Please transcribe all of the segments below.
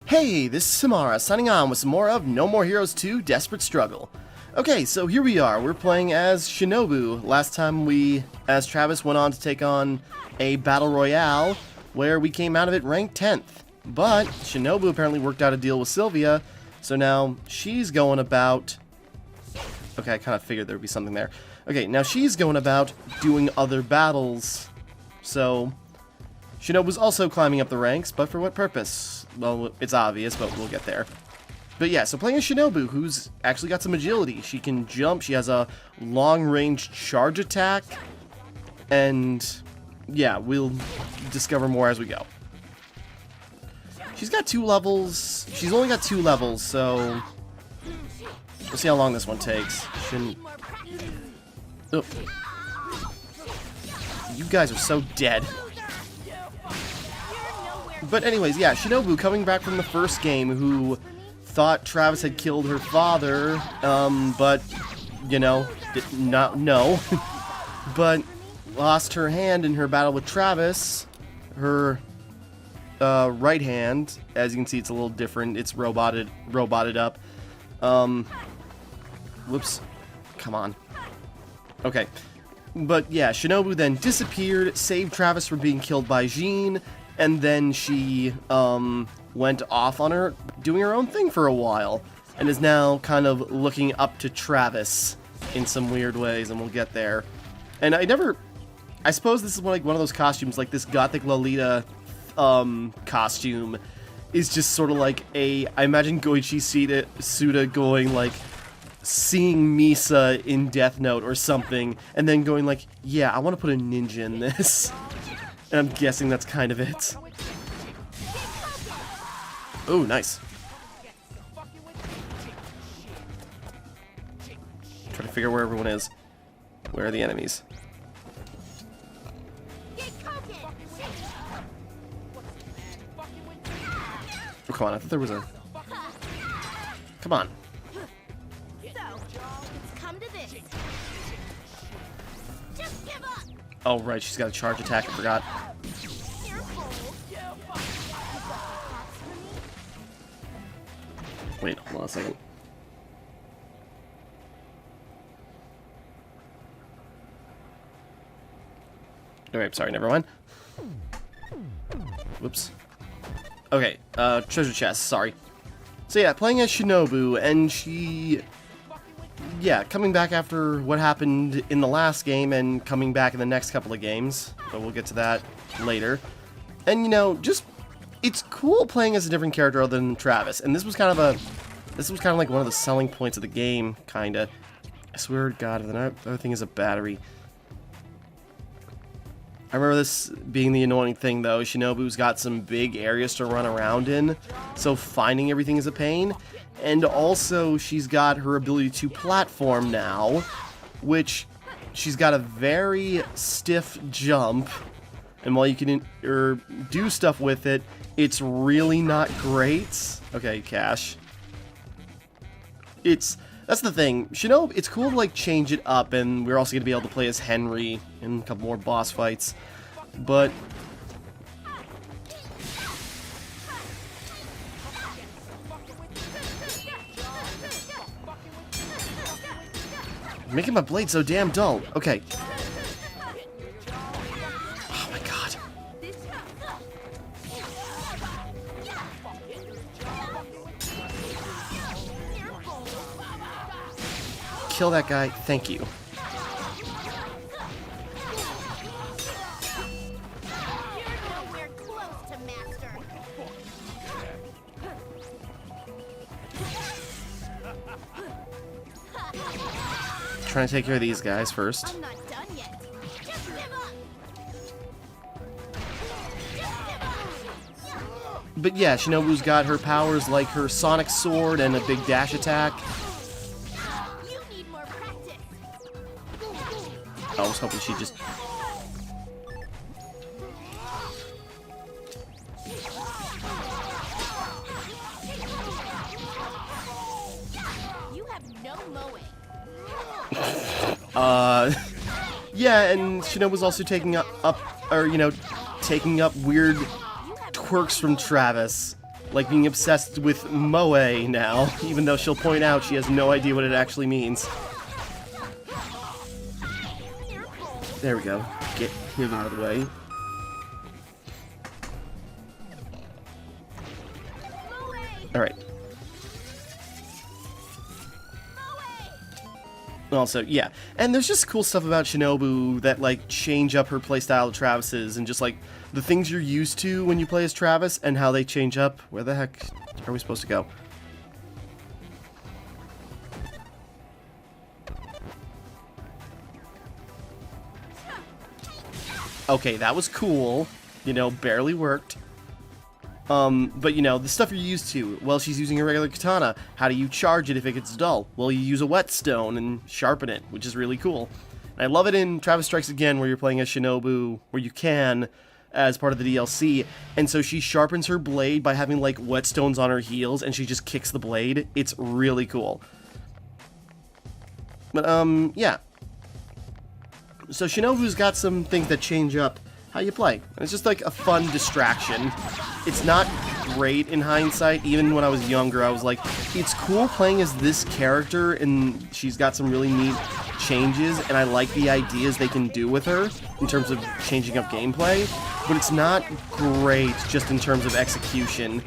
Hey, this is Timmara, signing on with some more of No More Heroes 2 Desperate Struggle. Okay, so here we are. We're playing as Shinobu. Last time as Travis, went on to take on a Battle Royale, where we came out of it ranked 10th. But Shinobu apparently worked out a deal with Sylvia, so now she's going about... Okay, I kind of figured there would be something there. Okay, now she's going about doing other battles. So, Shinobu's also climbing up the ranks, but for what purpose? Well, it's obvious, but we'll get there. But yeah, so playing as Shinobu, who's actually got some agility. She can jump, she has a long-range charge attack, and yeah, we'll discover more as we go. She's got 2 levels. She's only got 2 levels, so we'll see how long this one takes. Shouldn't... Oh. You guys are so dead. But anyways, yeah, Shinobu coming back from the first game, who thought Travis had killed her father, but, you know, did not know. But lost her hand in her battle with Travis. Her right hand, as you can see, it's a little different. It's roboted up. Whoops. Come on. Okay. But yeah, Shinobu then disappeared, saved Travis from being killed by Jean, and then she went off on doing her own thing for a while, and is now kind of looking up to Travis in some weird ways, and we'll get there. And I suppose this is one of those costumes, like this Gothic Lolita costume is just sort of like I imagine Goichi Suda going like, seeing Misa in Death Note or something, and then going like, yeah, I want to put a ninja in this. And I'm guessing that's kind of it. Oh, nice. Try to figure where everyone is. Where are the enemies? Oh, come on, I thought there was a... Come on. Oh, right, she's got a charge attack, I forgot. Wait, hold on a second. Alright, sorry, never mind. Whoops. Okay, treasure chest, sorry. So yeah, playing as Shinobu, and she... Yeah, coming back after what happened in the last game and coming back in the next couple of games, but we'll get to that later. And you know, just it's cool playing as a different character other than Travis. And this was kind of like one of the selling points of the game, kinda. I swear to God, the other thing is a battery. I remember this being the annoying thing though. Shinobu's got some big areas to run around in, so finding everything is a pain. And also, she's got her ability to platform now, which she's got a very stiff jump. And while you can do stuff with it, it's really not great. Okay, Cash. That's the thing. Shinobu, it's cool to like change it up, and we're also going to be able to play as Henry in a couple more boss fights. But making my blade so damn dull. Okay. Oh my God. Kill that guy. Thank you. Trying to take care of these guys first. But yeah, Shinobu's got her powers like her sonic sword and a big dash attack. I was hoping she'd just... Yeah, and Shinobu's also taking up weird twerks from Travis. like being obsessed with moe now, even though she'll point out she has no idea what it actually means. There we go. Get him out of the way. Alright. Also, yeah. And there's just cool stuff about Shinobu that, like, change up her playstyle to Travis's, and just, like, the things you're used to when you play as Travis, and how they change up. Where the heck are we supposed to go? Okay, that was cool. You know, barely worked. But you know, the stuff you're used to. Well, she's using a regular katana. How do you charge it if it gets dull? Well, you use a whetstone and sharpen it, which is really cool. And I love it in Travis Strikes Again, where you're playing as Shinobu, where you can, as part of the DLC. And so she sharpens her blade by having, like, whetstones on her heels, and she just kicks the blade. It's really cool. But, yeah. So Shinobu's got some things that change up how you play. And it's just like a fun distraction. It's not great in hindsight. Even when I was younger, I was like, it's cool playing as this character, and she's got some really neat changes, and I like the ideas they can do with her in terms of changing up gameplay, but it's not great just in terms of execution.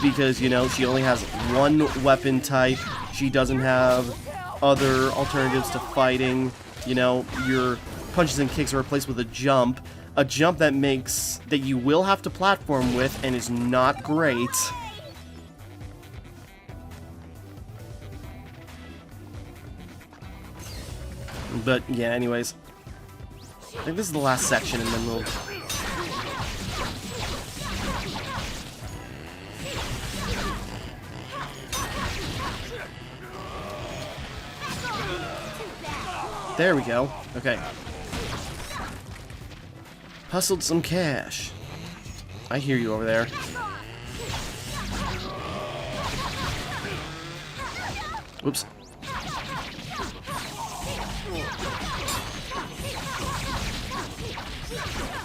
Because, you know, she only has one weapon type, she doesn't have other alternatives to fighting. You know, your punches and kicks are replaced with a jump that makes, that you will have to platform with, and is not great. But yeah, anyways, I think this is the last section, and then we'll... There we go. Okay. Hustled some cash. I hear you over there. Whoops.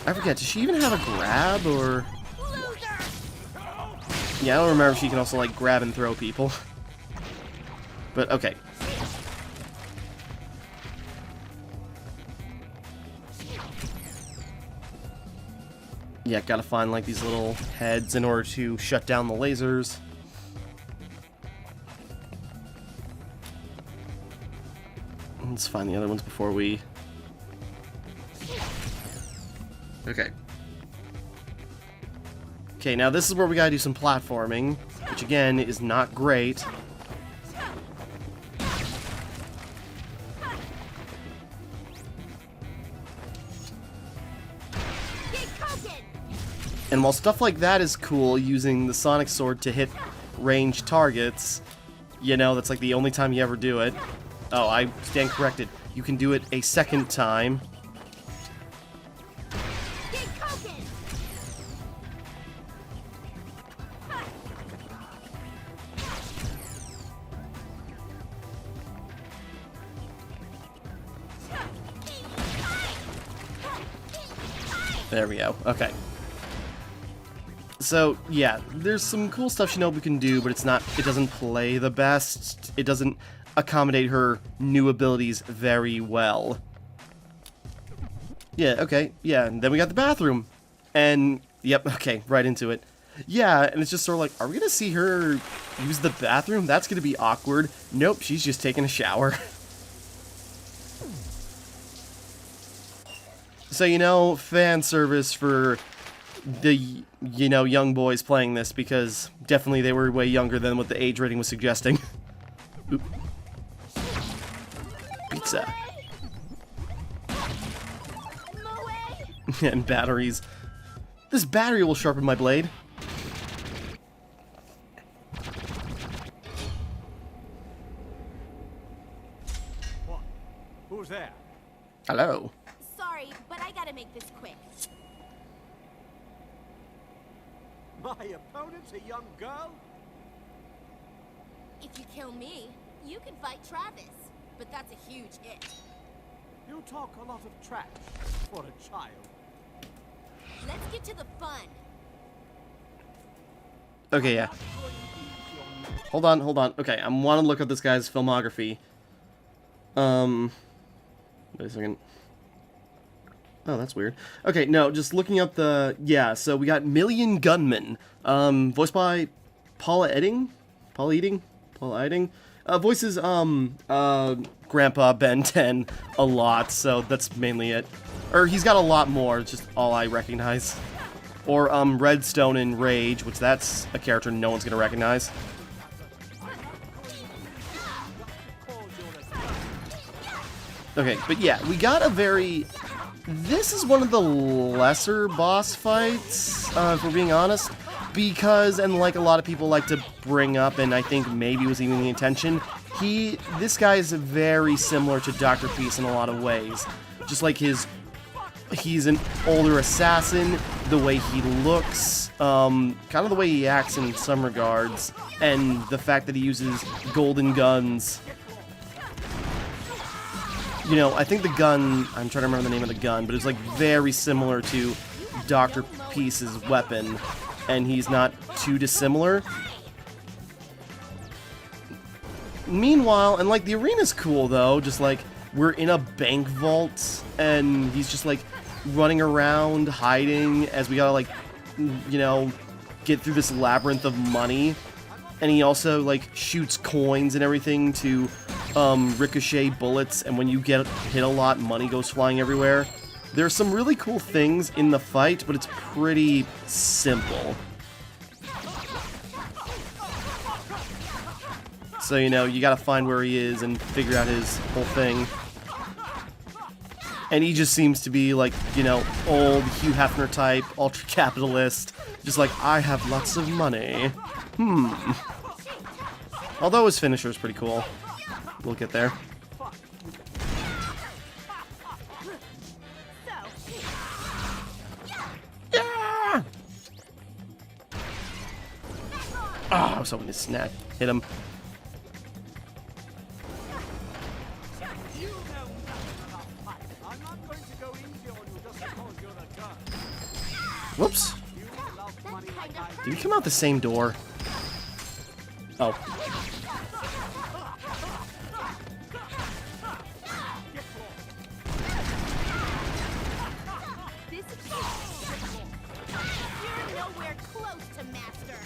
I forget, does she even have a grab, or... Yeah, I don't remember if she can also, like, grab and throw people. But, okay. Yeah, gotta find, like, these little heads in order to shut down the lasers. Let's find the other ones before we... Okay. Okay, now this is where we gotta do some platforming, which again is not great. And while stuff like that is cool, using the Sonic Sword to hit ranged targets, you know, that's like the only time you ever do it. Oh, I stand corrected. You can do it a second time. There we go. Okay. So, yeah, there's some cool stuff Shinobu can do, but it's not, it doesn't play the best. It doesn't accommodate her new abilities very well. Yeah, okay, yeah, and then we got the bathroom. And, yep, okay, right into it. Yeah, and it's just sort of like, are we gonna see her use the bathroom? That's gonna be awkward. Nope, she's just taking a shower. So, you know, fan service for the, you know, young boys playing this, because definitely they were way younger than what the age rating was suggesting. Oop. Pizza. And batteries. This battery will sharpen my blade. What? Who's there? Hello. Sorry, but I gotta make this quick. My opponent's a young girl? If you kill me, you can fight Travis. But that's a huge if. You talk a lot of trash for a child. Let's get to the fun. Okay, yeah. Hold on, hold on. Okay, I want to look at this guy's filmography. Wait a second. Oh, that's weird. Okay, no, just looking up the... Yeah, so we got Million Gunman. Voiced by Paula Edding? Paula Eating? Paula Eating? Voices, Grandpa Ben 10 a lot, so that's mainly it. Or he's got a lot more, it's just all I recognize. Or, Redstone in Rage, which that's a character no one's gonna recognize. Okay, but yeah, we got a very... This is one of the lesser boss fights, if we're being honest, because, and like a lot of people like to bring up, and I think maybe was even the intention, this guy is very similar to Dr. Peace in a lot of ways. Just like he's an older assassin, the way he looks, kind of the way he acts in some regards, and the fact that he uses golden guns. You know, I think the gun, I'm trying to remember the name of the gun, but it's like very similar to Dr. Peace's weapon, and he's not too dissimilar. Meanwhile, and like the arena's cool though, just like we're in a bank vault, and he's just like running around, hiding, as we gotta like, you know, get through this labyrinth of money. And he also like shoots coins and everything to ricochet bullets, and when you get hit a lot, money goes flying everywhere. There's some really cool things in the fight, but it's pretty simple. So, you know, you gotta find where he is and figure out his whole thing. And he just seems to be like, you know, old Hugh Hefner type, ultra-capitalist, just like, I have lots of money. Although his finisher is pretty cool. We'll get there. Yeah! Ah, I was hoping to snap. Hit him. Whoops. Did we come out the same door? Oh. You're nowhere close to master.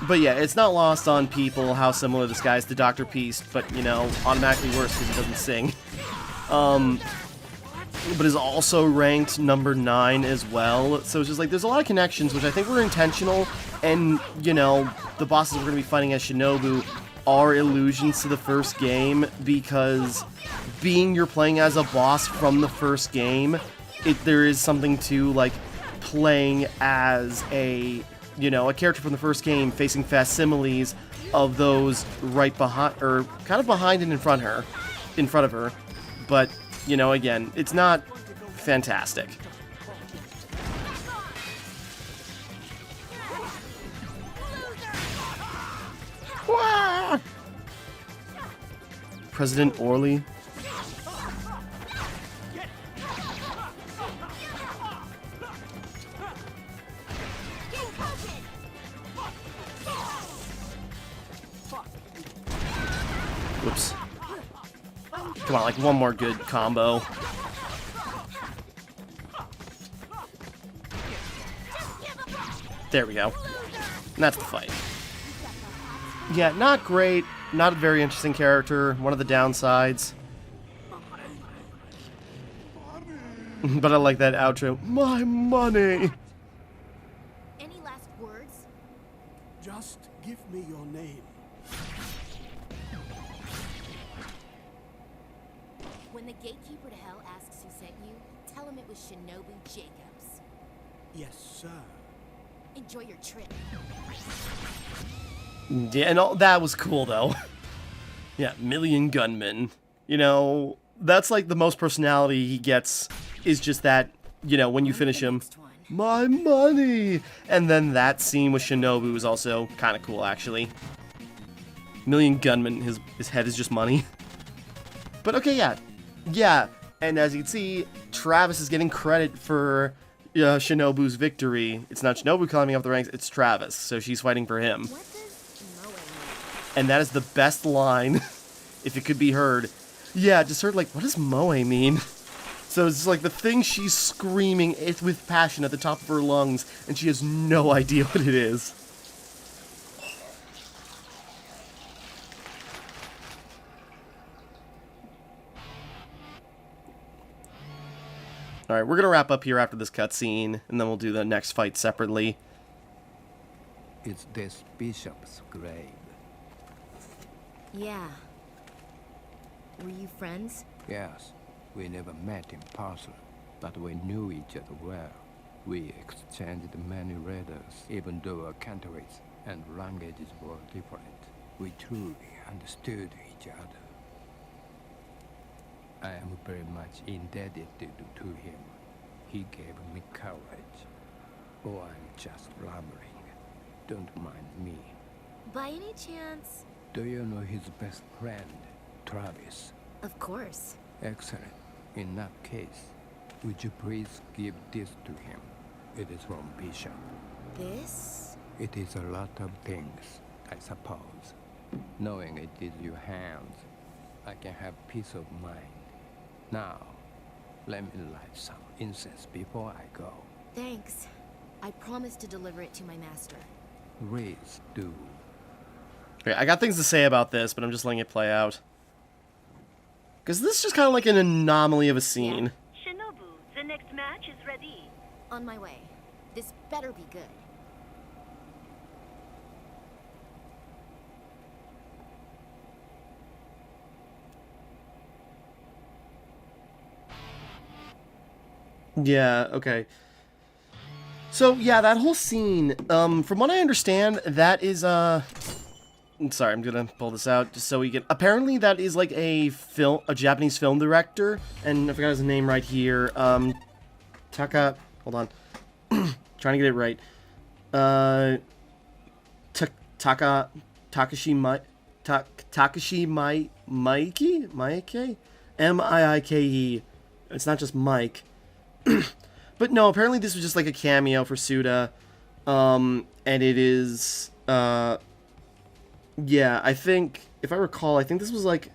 But yeah, it's not lost on people how similar this guy is to Dr. Peace, but, you know, automatically worse because he doesn't sing. But is also ranked number 9 as well. So it's just like, there's a lot of connections, which I think were intentional, and, you know, the bosses we're going to be fighting as Shinobu are allusions to the first game, because being you're playing as a boss from the first game, there is something to, like, playing as a, you know, a character from the first game facing facsimiles of those right behind, or kind of behind and in front of her. But, you know, again, it's not fantastic. Wah! President Orly. Whoops. Come on, like one more good combo. There we go. And that's the fight. Yeah, not great. Not a very interesting character. One of the downsides. But I like that outro. My money! Any last words? Just give me your name. When the gatekeeper to hell asks who sent you, tell him it was Shinobu Jacobs. Yes, sir. Enjoy your trip. Yeah, and all, that was cool, though. Yeah, Million Gunman. You know, that's like the most personality he gets, is just that, you know, when you finish him, my money! And then that scene with Shinobu is also kind of cool, actually. Million Gunman, his head is just money. But okay, yeah. Yeah, and as you can see, Travis is getting credit for Shinobu's victory. It's not Shinobu climbing up the ranks, it's Travis. So she's fighting for him. What does Moe mean? And that is the best line, if it could be heard. Yeah, just heard like, what does Moe mean? So it's like the thing she's screaming it with passion at the top of her lungs, and she has no idea what it is. Alright, we're gonna wrap up here after this cutscene, and then we'll do the next fight separately. It's this bishop's grave. Yeah. Were you friends? Yes, we never met in person, but we knew each other well. We exchanged many letters, even though our countries and languages were different. We truly understood each other. I am very much indebted to him. He gave me courage. Oh, I'm just blabbering. Don't mind me. By any chance? Do you know his best friend, Travis? Of course. Excellent. In that case, would you please give this to him? It is from Bishop. This? It is a lot of things, I suppose. Knowing it is your hands, I can have peace of mind. Now, let me light some incense before I go. Thanks. I promise to deliver it to my master. Please do. Okay, I got things to say about this, but I'm just letting it play out. Because this is just kind of like an anomaly of a scene. Shinobu, the next match is ready. On my way. This better be good. Yeah, okay. So, yeah, that whole scene, from what I understand, that is, sorry, I'm gonna pull this out just so we can... Apparently that is like a Japanese film director, and I forgot his name right here, hold on. Trying to get it right. Takashi Miike? M-I-I-K-E. It's not just Mike. But no, apparently this was just like a cameo for Suda. And it is, yeah, I think, if I recall, I think this was like...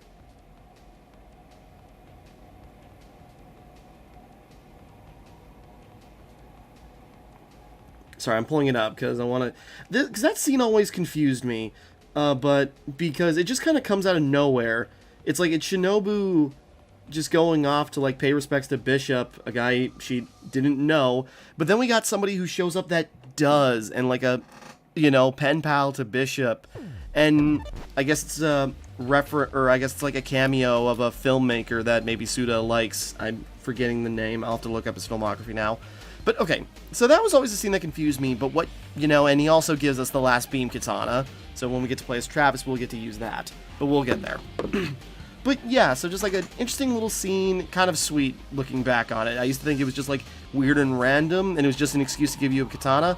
Sorry, I'm pulling it up because I want to... Because that scene always confused me. But because it just kind of comes out of nowhere. It's like it's Shinobu just going off to like pay respects to Bishop, a guy she didn't know. But then we got somebody who shows up that does, and like a, you know, pen pal to Bishop. And I guess it's a I guess it's like a cameo of a filmmaker that maybe Suda likes. I'm forgetting the name. I'll have to look up his filmography now. But okay, so that was always the scene that confused me, but what, you know, and he also gives us the last beam katana, so when we get to play as Travis, we'll get to use that, but we'll get there. But yeah, so just like an interesting little scene, kind of sweet looking back on it. I used to think it was just like weird and random, and it was just an excuse to give you a katana.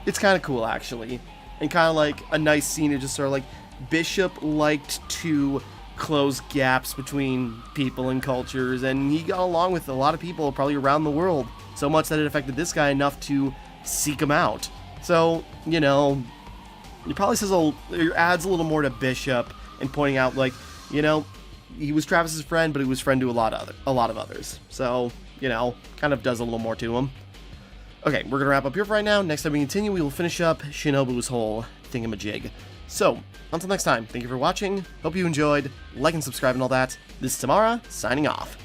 It's kind of cool, actually, and kind of like a nice scene to just sort of like, Bishop liked to close gaps between people and cultures, and he got along with a lot of people probably around the world. So much that it affected this guy enough to seek him out. So, you know, it probably says it adds a little more to Bishop and pointing out, like, you know, he was Travis's friend, but he was friend to a lot of others. So, you know, kind of does a little more to him. Okay, we're gonna wrap up here for right now. Next time we continue, we will finish up Shinobu's whole thingamajig. So, until next time, thank you for watching. Hope you enjoyed. Like and subscribe and all that. This is Timmara, signing off.